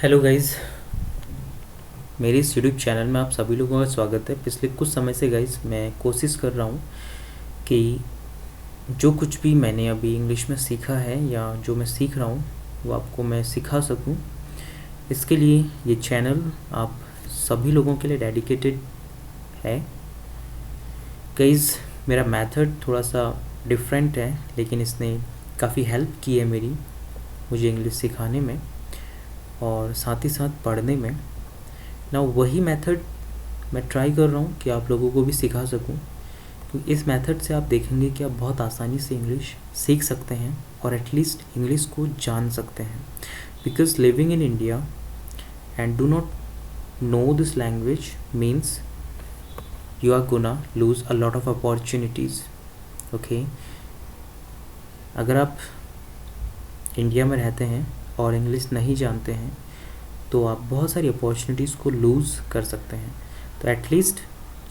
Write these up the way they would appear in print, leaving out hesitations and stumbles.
Hello guys, मेरे इस YouTube channel में आप सभी लोगों का स्वागत है। पिछले कुछ समय से गाइस मैं कोशिश कर रहा हूँ कि जो कुछ भी मैंने अभी इंग्लिश में सीखा है या जो मैं सीख रहा हूँ वो आपको मैं सिखा सकूँ। इसके लिए ये चैनल आप सभी लोगों के लिए डेडिकेटेड है। गाइस, मेरा मेथड थोड़ा सा डिफरेंट है, लेकिन इसने काफ़ी हेल्प की है मेरी मुझे इंग्लिश सिखाने में और साथ ही साथ पढ़ने में। ना वही मेथड मैं ट्राई कर रहा हूँ कि आप लोगों को भी सिखा सकूँ, क्योंकि इस मेथड से आप देखेंगे कि आप बहुत आसानी से इंग्लिश सीख सकते हैं और एटलीस्ट इंग्लिश को जान सकते हैं। Because living in India and do not know this language means you are gonna lose a lot of opportunities. Okay, अगर आप इंडिया में रहते हैं और इंग्लिश नहीं जानते हैं तो आप बहुत सारी अपॉर्चुनिटीज़ को लूज़ कर सकते हैं। तो at least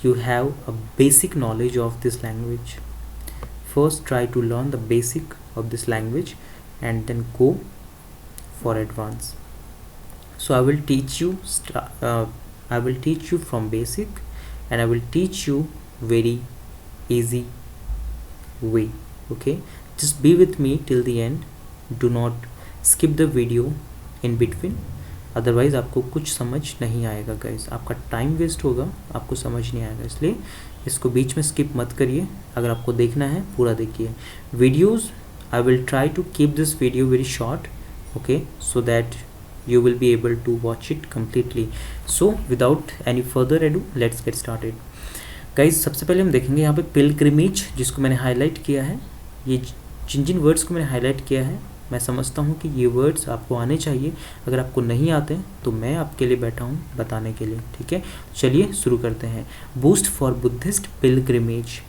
you have a basic knowledge of this language. First try to learn the basic of this language and then go for advance. So I will teach you from basic, and I will teach you very easy way. Okay, just be with me till the end. Do not skip the video in between, otherwise आपको कुछ समझ नहीं आएगा guys. आपका time waste होगा, आपको समझ नहीं आएगा, इसलिए इसको बीच में स्किप मत करिए। अगर आपको देखना है पूरा देखिए videos. I will try to keep this video very short, okay, so that you will be able to watch it completely. So without any further ado let's get started guys. सबसे पहले हम देखेंगे यहाँ पे पिलग्रिमेज, जिसको मैंने highlight किया है। ये जिन वर्ड्स को मैंने हाईलाइट किया है, मैं समझता हूँ कि ये वर्ड्स आपको आने चाहिए। अगर आपको नहीं आते हैं तो मैं आपके लिए बैठा हूँ बताने के लिए, ठीक है। चलिए शुरू करते हैं। Boost for Buddhist pilgrimage,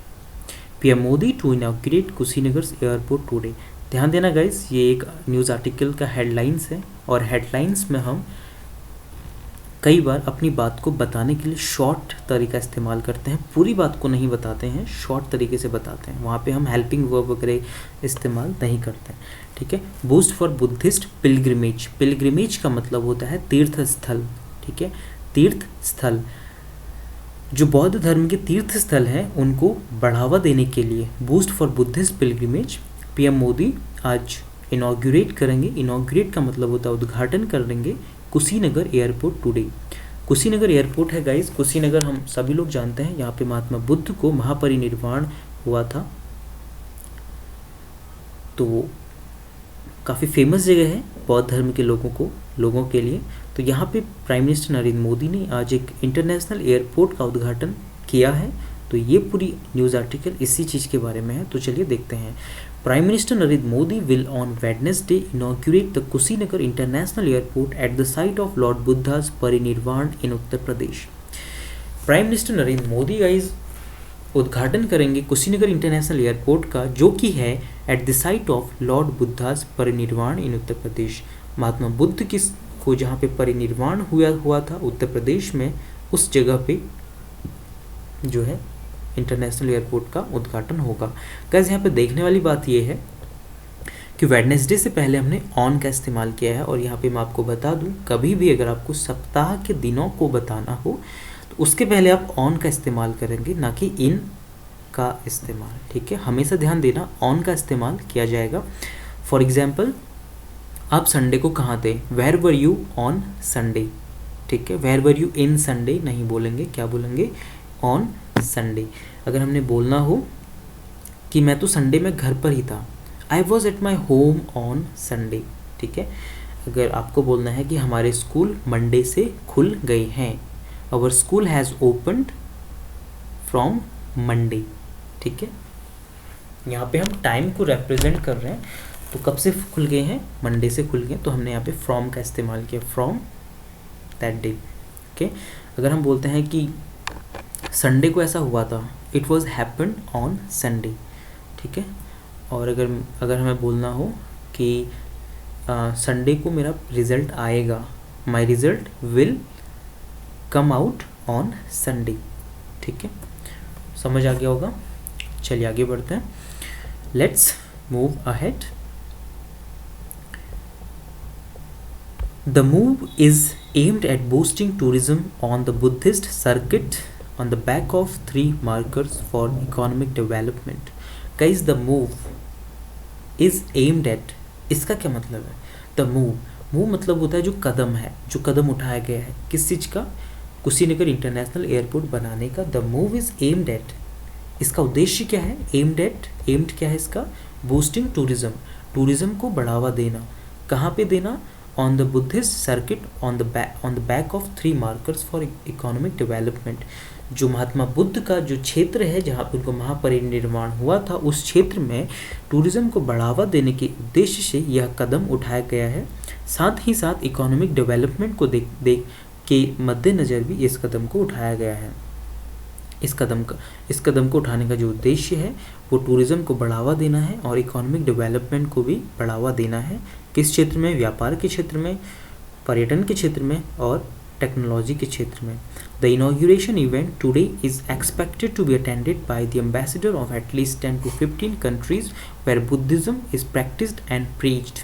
PM Modi to inaugurate Kushinagar airport today. ध्यान देना गाइस, ये एक न्यूज़ आर्टिकल का हेडलाइंस है और हेडलाइंस में हम कई बार अपनी बात को बताने के लिए शॉर्ट तरीका इस्तेमाल करते हैं। पूरी बात को नहीं बताते हैं, शॉर्ट तरीके से बताते हैं। वहाँ पे हम हेल्पिंग वर्ब वगैरह इस्तेमाल नहीं करते हैं, ठीक है। Boost for Buddhist pilgrimage, pilgrimage का मतलब होता है तीर्थ स्थल, ठीक है। तीर्थ स्थल, जो बौद्ध धर्म के तीर्थ स्थल हैं उनको बढ़ावा देने के लिए boost for Buddhist pilgrimage PM Modi आज इनॉग्रेट करेंगे। इनॉग्रेट का मतलब होता है उद्घाटन करेंगे Kushinagar airport today. Kushinagar airport है गाइस, कुशीनगर हम सभी लोग जानते हैं, यहाँ पे महात्मा बुद्ध को महापरिनिर्वाण हुआ था। तो काफ़ी फेमस जगह है बौद्ध धर्म के लोगों के लिए। तो यहाँ पे प्राइम मिनिस्टर नरेंद्र मोदी ने आज एक इंटरनेशनल एयरपोर्ट का उद्घाटन किया है। तो ये पूरी न्यूज़ आर्टिकल इसी चीज़ के बारे में है। तो चलिए देखते हैं। Prime minister Narendra Modi will on Wednesday inaugurate the Kushinagar international airport at the site of lord Buddha's parinirvana in Uttar Pradesh. Prime minister Narendra Modi guys उद्घाटन करेंगे कुशीनगर इंटरनेशनल एयरपोर्ट का, जो कि है at the site of lord Buddha's parinirvana in Uttar Pradesh. Mahatma Buddha को जहाँ पे परिनिर्वाण हुआ था उत्तर प्रदेश में, उस जगह पे जो है इंटरनेशनल एयरपोर्ट का उद्घाटन होगा। गाइस, यहाँ पे देखने वाली बात ये है कि वेडनेसडे से पहले हमने ऑन का इस्तेमाल किया है। और यहाँ पे मैं आपको बता दूँ, कभी भी अगर आपको सप्ताह के दिनों को बताना हो तो उसके पहले आप ऑन का इस्तेमाल करेंगे, ना कि इन का इस्तेमाल, ठीक है। हमेशा ध्यान देना, ऑन का इस्तेमाल किया जाएगा। फॉर एग्जाम्पल, आप संडे को कहाँ थे, where were you on Sunday, ठीक है। Where were you in Sunday नहीं बोलेंगे, क्या बोलेंगे, ऑन संडे। अगर हमने बोलना हो कि मैं तो संडे में घर पर ही था, I was at my home on Sunday, ठीक है। अगर आपको बोलना है कि हमारे स्कूल मंडे से खुल गए हैं, our school has opened from Monday, ठीक है। यहाँ पे हम टाइम को रिप्रेजेंट कर रहे हैं, तो कब से खुल गए हैं, मंडे से खुल गए, तो हमने यहाँ पे फ्रॉम का इस्तेमाल किया, फ्रॉम दैट डे, ओके। अगर हम बोलते हैं कि संडे को ऐसा हुआ था, it was happened on Sunday, ठीक है। और अगर हमें बोलना हो कि संडे को मेरा रिज़ल्ट आएगा, my result will come out on Sunday, ठीक है। समझ आ गया होगा। चलिए आगे बढ़ते हैं, let's move ahead. The move is aimed at boosting tourism on the Buddhist circuit on the back of 3 markers for economic development. Guys, the move is aimed at, इसका क्या मतलब है? The move मतलब होता है जो कदम है, जो कदम उठाया गया है किस चीज़ का? कुशीनगर इंटरनेशनल एयरपोर्ट बनाने का. The move is aimed at, इसका उद्देश्य क्या है? एम्ड क्या है इसका? बूस्टिंग टूरिज्म को बढ़ावा देना. कहाँ पे देना? On the Buddhist circuit on the back of 3 markers for economic development. जो महात्मा बुद्ध का जो क्षेत्र है जहाँ पे उनको महापरिनिर्वाण हुआ था, उस क्षेत्र में टूरिज्म को बढ़ावा देने के उद्देश्य से यह कदम उठाया गया है. साथ ही साथ इकोनॉमिक डेवलपमेंट को देख के मद्देनज़र भी इस कदम को उठाया गया है. इस कदम को उठाने का जो उद्देश्य है वो टूरिज्म को बढ़ावा देना है और इकोनॉमिक डेवलपमेंट को भी बढ़ावा देना है. किस क्षेत्र में? व्यापार के क्षेत्र में, पर्यटन के क्षेत्र में और टेक्नोलॉजी के क्षेत्र में. The inauguration event today is expected to be attended by the ambassador of at least 10 to 15 countries where Buddhism is practiced and preached.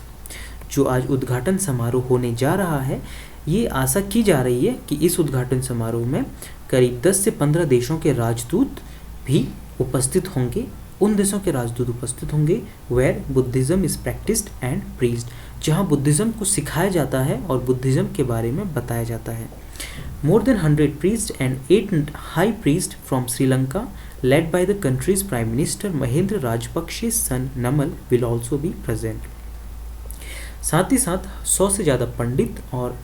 जो आज उद्घाटन समारोह होने जा रहा है, ये आशा की जा रही है कि इस उद्घाटन समारोह में करीब 10 से 15 देशों के राजदूत भी उपस्थित होंगे. उन देशों के राजदूत उपस्थित होंगे where Buddhism is practised and preached, जहाँ बुद्धिज़्म को सिखाया जाता है और बुद्धिज़्म के बारे में बताया जाता है. More than 100 priests and 8 high priests from Sri Lanka, led by the country's Prime Minister Mahendra Rajapakse's son Namal, will also be present. साथ ही साथ 100 से ज़्यादा पंडित और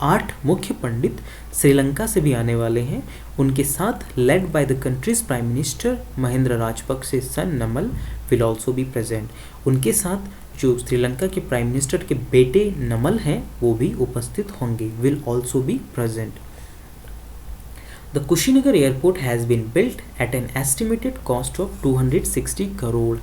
8 मुख्य पंडित श्रीलंका से भी आने वाले हैं. उनके साथ led by the country's Prime Minister Mahendra Rajapakse's son Namal will also be present. उनके साथ जो श्रीलंका के प्राइम मिनिस्टर के बेटे नमल हैं वो भी उपस्थित होंगे. will also be present. The Kushinagar airport has been built at an estimated cost of 260 crore.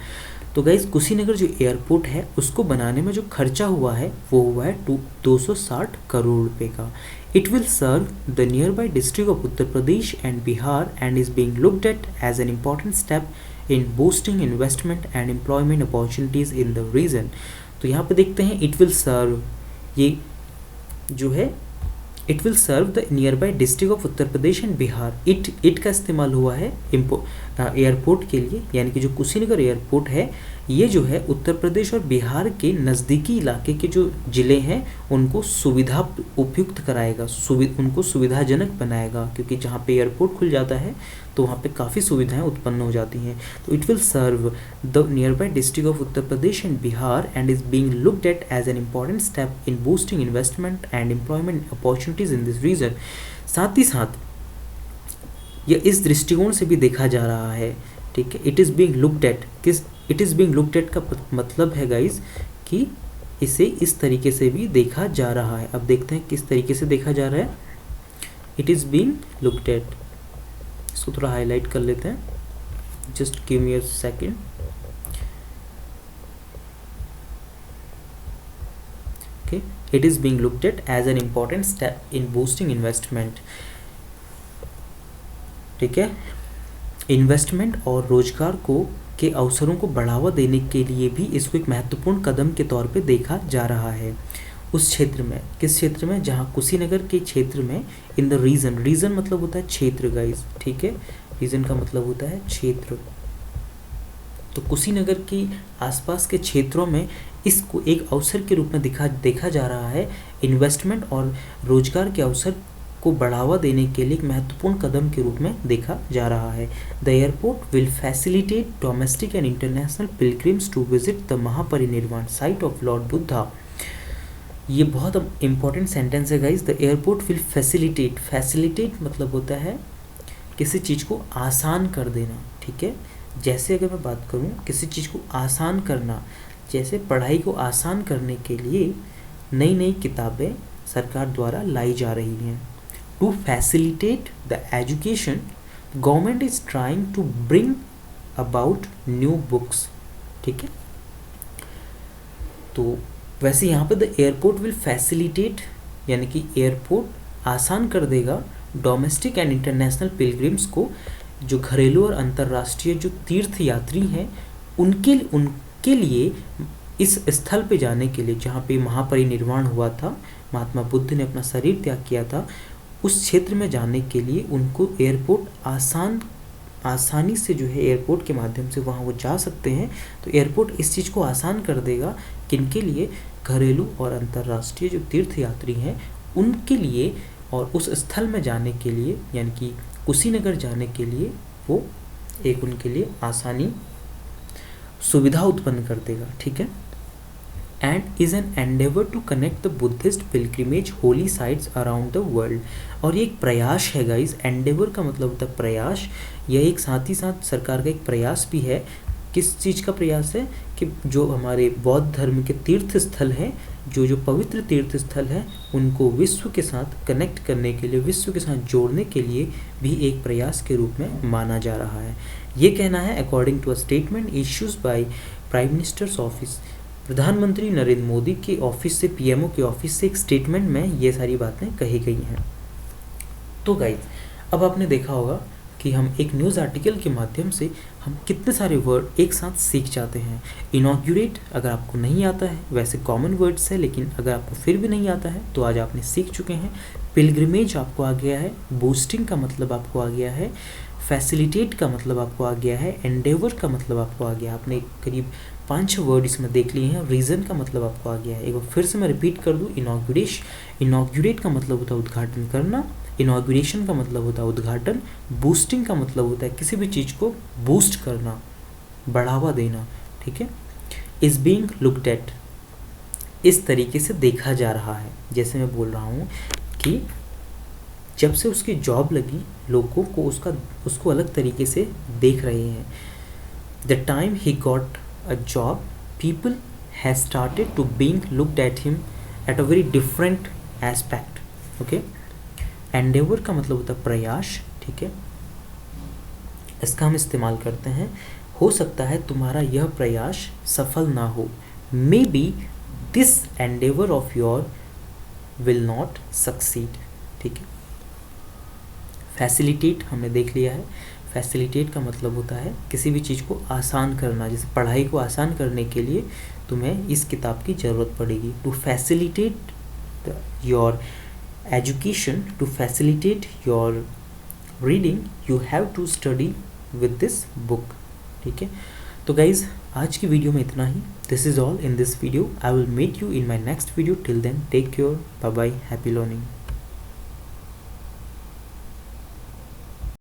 तो गाइज कुशीनगर जो एयरपोर्ट है उसको बनाने में जो खर्चा हुआ है वो हुआ है 260 करोड़ रुपए का. It will serve the nearby district of Uttar Pradesh and Bihar and is being looked at as an important step in boosting investment and employment opportunities in the region. तो यहाँ पे देखते हैं it will serve, ये जो है it will serve the nearby district of Uttar Pradesh and Bihar. It का इस्तेमाल हुआ है एयरपोर्ट के लिए, यानी कि जो कुशीनगर एयरपोर्ट है ये जो है उत्तर प्रदेश और बिहार के नज़दीकी इलाके के जो ज़िले हैं उनको सुविधा उपयुक्त कराएगा, उनको सुविधाजनक बनाएगा, क्योंकि जहाँ पे एयरपोर्ट खुल जाता है तो वहाँ पे काफ़ी सुविधाएं उत्पन्न हो जाती हैं. तो it will serve the nearby district of Uttar Pradesh and Bihar and is being looked at as an important step in boosting investment and employment opportunities in this region. साथ ही साथ यह इस दृष्टिकोण से भी देखा जा रहा है, ठीक है. It is being looked eight, it is being looked eight का मतलब है गाइज कि इसे इस तरीके से भी देखा जा रहा है. अब देखते हैं किस तरीके से देखा जा रहा है. It is being looked at, इसको थोड़ा हाईलाइट कर लेते हैं. Just give me a second. Okay, it is being looked at as an important step in boosting investment. ठीक है, इन्वेस्टमेंट और रोजगार के अवसरों को बढ़ावा देने के लिए भी इसको एक महत्वपूर्ण कदम के तौर पे देखा जा रहा है. उस क्षेत्र में, किस क्षेत्र में? जहाँ कुशीनगर के क्षेत्र में, इन द रीजन मतलब होता है क्षेत्र गाइस, ठीक है. रीजन का मतलब होता है क्षेत्र. तो कुशीनगर की आसपास के क्षेत्रों में इसको एक अवसर के रूप में देखा जा रहा है. इन्वेस्टमेंट और रोजगार के अवसर को बढ़ावा देने के लिए एक महत्वपूर्ण कदम के रूप में देखा जा रहा है. The airport will facilitate domestic and international pilgrims to visit the Mahaparinirvana site of lord Buddha. ये बहुत इंपॉर्टेंट सेंटेंस है guys. The airport will facilitate मतलब होता है किसी चीज़ को आसान कर देना, ठीक है. जैसे अगर मैं बात करूँ किसी चीज़ को आसान करना, जैसे पढ़ाई को आसान करने के लिए नई किताबें सरकार द्वारा लाई जा रही हैं. To facilitate the education, government is trying to bring about new books. ठीक है, तो वैसे यहाँ पे द एयरपोर्ट विल फैसिलिटेट यानी कि एयरपोर्ट आसान कर देगा डोमेस्टिक एंड इंटरनेशनल पिलग्रिम्स को, जो घरेलू और अंतर्राष्ट्रीय जो तीर्थ यात्री हैं उनके लिए इस स्थल पे जाने के लिए जहाँ पे महापरिनिर्वाण हुआ था, महात्मा बुद्ध ने अपना शरीर त्याग किया था, उस क्षेत्र में जाने के लिए उनको एयरपोर्ट आसानी से जो है एयरपोर्ट के माध्यम से वहाँ वो जा सकते हैं। तो एयरपोर्ट इस चीज़ को आसान कर देगा किनके लिए, घरेलू और अंतर्राष्ट्रीय जो तीर्थ यात्री हैं उनके लिए, और उस स्थल में जाने के लिए यानी कि कुशीनगर जाने के लिए वो एक उनके लिए आसानी सुविधा उत्पन्न कर देगा। ठीक है। And is an endeavour to connect the Buddhist pilgrimage holy sites around the world. और ये एक प्रयास है गाइज, एंडेवर का मतलब होता है प्रयास। यह एक साथ ही साथ सरकार का एक प्रयास भी है। किस चीज़ का प्रयास है कि जो हमारे बौद्ध धर्म के तीर्थ स्थल हैं, जो पवित्र तीर्थ स्थल हैं, उनको विश्व के साथ कनेक्ट करने के लिए, विश्व के साथ जोड़ने के लिए भी एक प्रयास के रूप में माना जा रहा है। ये कहना है according to a statement issues by prime minister's office. प्रधानमंत्री नरेंद्र मोदी के ऑफिस से, पीएमओ के ऑफिस से एक स्टेटमेंट में ये सारी बातें कही गई हैं। तो गाइस, अब आपने देखा होगा कि हम एक न्यूज़ आर्टिकल के माध्यम से हम कितने सारे वर्ड एक साथ सीख जाते हैं। इनॉग्यूरेट अगर आपको नहीं आता है, वैसे कॉमन वर्ड्स है, लेकिन अगर आपको फिर भी नहीं आता है तो आज आपने सीख चुके हैं। पिलग्रिमेज आपको आ गया है, बूस्टिंग का मतलब आपको आ गया है, फैसिलिटेट का मतलब आपको आ गया है, एंडेवर का मतलब आपको आ गया। आपने करीब 5 वर्ड इसमें देख लिए हैं। रीज़न का मतलब आपको आ गया है। एक बार फिर से मैं रिपीट कर दूँ, इनॉग्यूरेट का मतलब होता है उद्घाटन करना, इनॉग्रेशन का मतलब होता है उद्घाटन, बूस्टिंग का मतलब होता है किसी भी चीज़ को बूस्ट करना, बढ़ावा देना। ठीक है। इज बीइंग लुक्ड एट, इस तरीके से देखा जा रहा है। जैसे मैं बोल रहा हूँ कि जब से उसकी जॉब लगी, लोगों को उसको अलग तरीके से देख रहे हैं। The time he got a job, people has started to being looked at him at a very different aspect. Okay. Endeavour का मतलब होता है प्रयास। ठीक है। इसका हम इस्तेमाल करते हैं, हो सकता है तुम्हारा यह प्रयास सफल ना हो, may be this Endeavour of your will not succeed. ठीक है। फैसिलिटेट हमने देख लिया है। फैसिलिटेट का मतलब होता है किसी भी चीज़ को आसान करना। जैसे पढ़ाई को आसान करने के लिए तुम्हें इस किताब की ज़रूरत पड़ेगी। To facilitate your education, to facilitate your reading, you have to study with this book। ठीक है। तो गाइज, आज की वीडियो में इतना ही। This is all in this video. I will meet you in my next video. Till then take care, bye bye, happy learning.